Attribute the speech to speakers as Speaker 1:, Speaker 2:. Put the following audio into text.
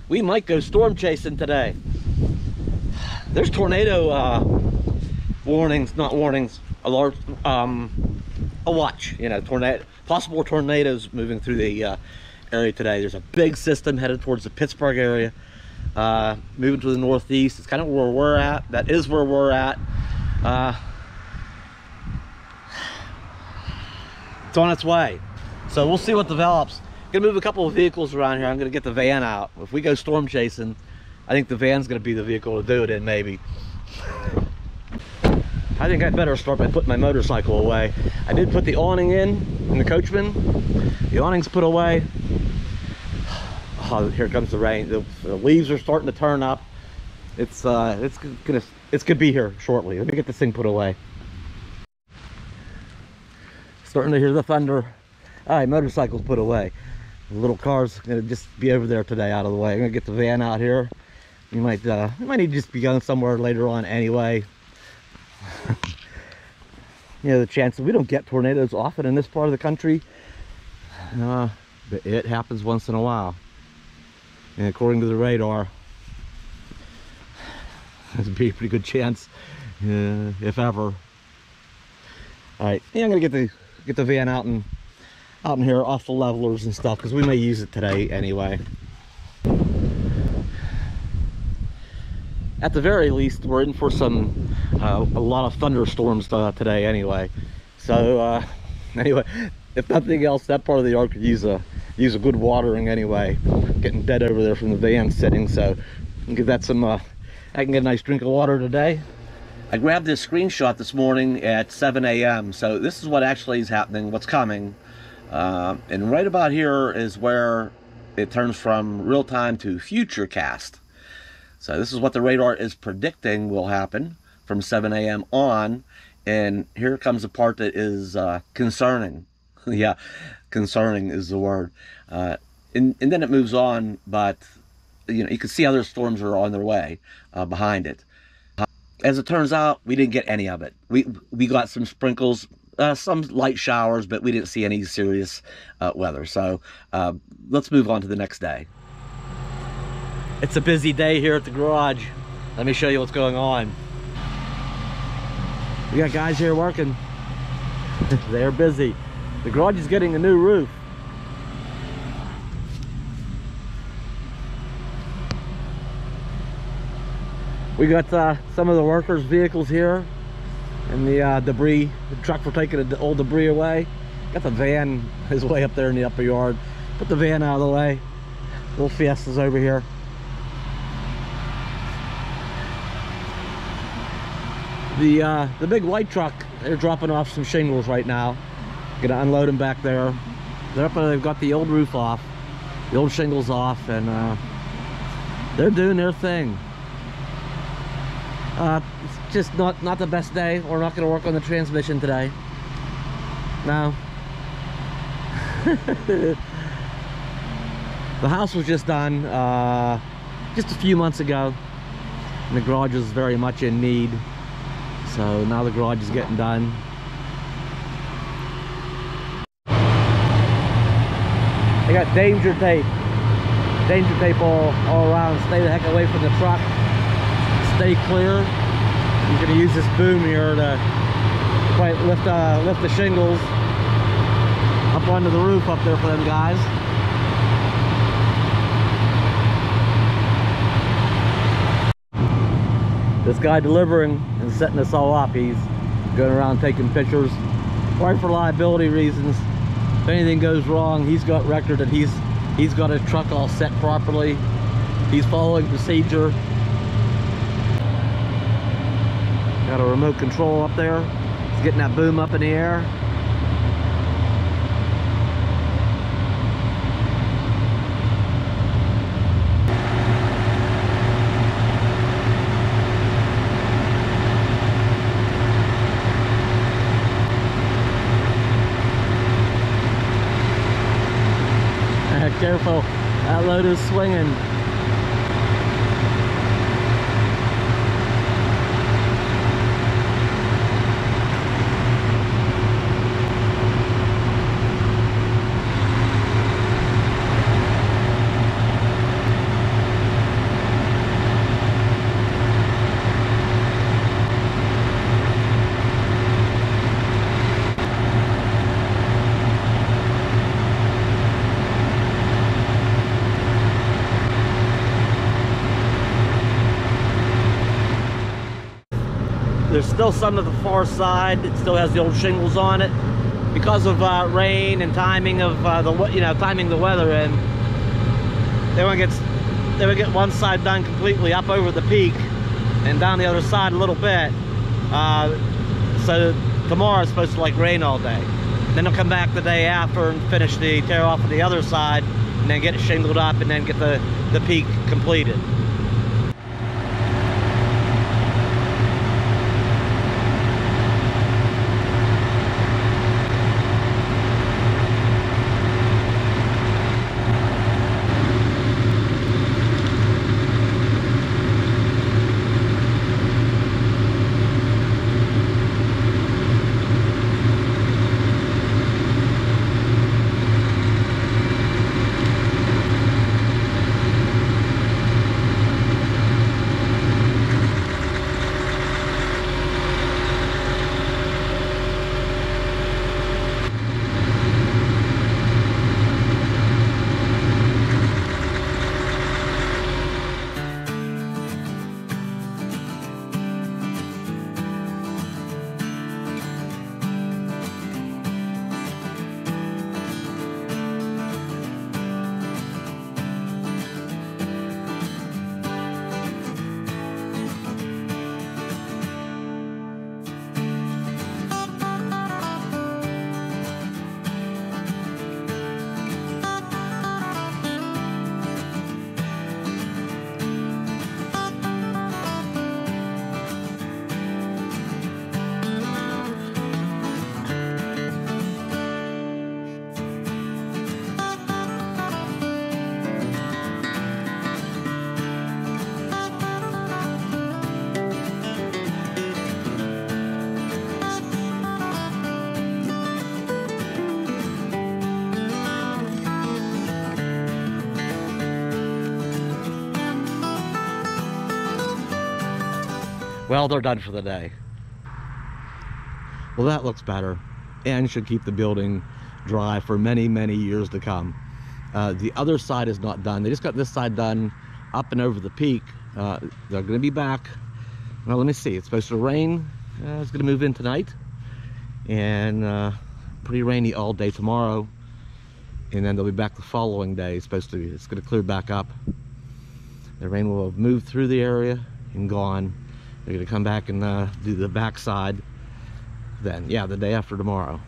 Speaker 1: we might go storm chasing today. There's tornado warnings, not warnings, alert, a watch, you know, possible tornadoes moving through the area today. There's a big system headed towards the Pittsburgh area, moving to the northeast. It's kind of where we're at. That is where we're at. It's on its way, so we'll see what develops. Gonna move a couple of vehicles around here. I'm gonna get the van out. If we go storm chasing, I think the van's gonna be the vehicle to do it in, maybe. I think I'd better start by putting my motorcycle away. I did put the awning in the coachman. The awning's put away. Oh, here comes the rain. The leaves are starting to turn up. It's gonna be here shortly. Let me get this thing put away. Starting to hear the thunder. All right, motorcycle's put away. The little car's gonna just be over there today, out of the way. I'm gonna get the van out here. We might need to just be going somewhere later on anyway. You know, the chances, we don't get tornadoes often in this part of the country, but it happens once in a while. And according to the radar, there's a pretty good chance, if ever. All right, yeah, I'm gonna get the van out in here off the levelers and stuff, because we may use it today anyway. At the very least, we're in for some a lot of thunderstorms today anyway. So anyway, if nothing else, that part of the yard could use a good watering anyway. Getting dead over there from the van sitting, so give that some I can get a nice drink of water today. I grabbed this screenshot this morning at 7 a.m. so this is what actually is happening, what's coming. And right about here is where it turns from real time to future cast. So this is what the radar is predicting will happen from 7 a.m. on. And here comes the part that is concerning. Yeah, concerning is the word. And then it moves on, but you know, you can see other storms are on their way behind it. As it turns out, we didn't get any of it. We got some sprinkles, some light showers, but we didn't see any serious weather. So let's move on to the next day. It's a busy day here at the garage. Let me show you what's going on. We got guys here working. They're busy. The garage is getting a new roof. We got some of the workers' vehicles here, and the debris, the truck for taking the old debris away. Got the van is way up there in the upper yard. Put the van out of the way. Little Fiesta's over here. The big white truck, they're dropping off some shingles right now. Gonna unload them back there. They're up there, they've got the old roof off, the old shingles off, and they're doing their thing. It's just not the best day. We're not gonna work on the transmission today. No. The house was just done just a few months ago, and the garage was very much in need. So now the garage is getting done. I got danger tape all around. Stay the heck away from the truck. Stay clear. I'm gonna use this boom here to quite lift the shingles up onto the roof up there for them guys. This guy delivering and setting this all up, he's going around taking pictures, right, for liability reasons. If anything goes wrong, he's got record that he's got his truck all set properly. He's following procedure. Got a remote control up there. He's getting that boom up in the air. Careful, that load is swinging. There's still some of the far side that still has the old shingles on it because of rain and timing of timing the weather in. They want to get one side done completely up over the peak and down the other side a little bit. So tomorrow is supposed to like rain all day. Then they'll come back the day after and finish the tear off of the other side, and then get it shingled up and then get the peak completed. Well, they're done for the day. Well, that looks better and should keep the building dry for many, many years to come. The other side is not done. They just got this side done up and over the peak. They're going to be back. Well, let me see. It's supposed to rain. It's going to move in tonight. And pretty rainy all day tomorrow. And then they'll be back the following day. It's going to clear back up. The rain will have moved through the area and gone. They're going to come back and do the back side then, yeah, the day after tomorrow.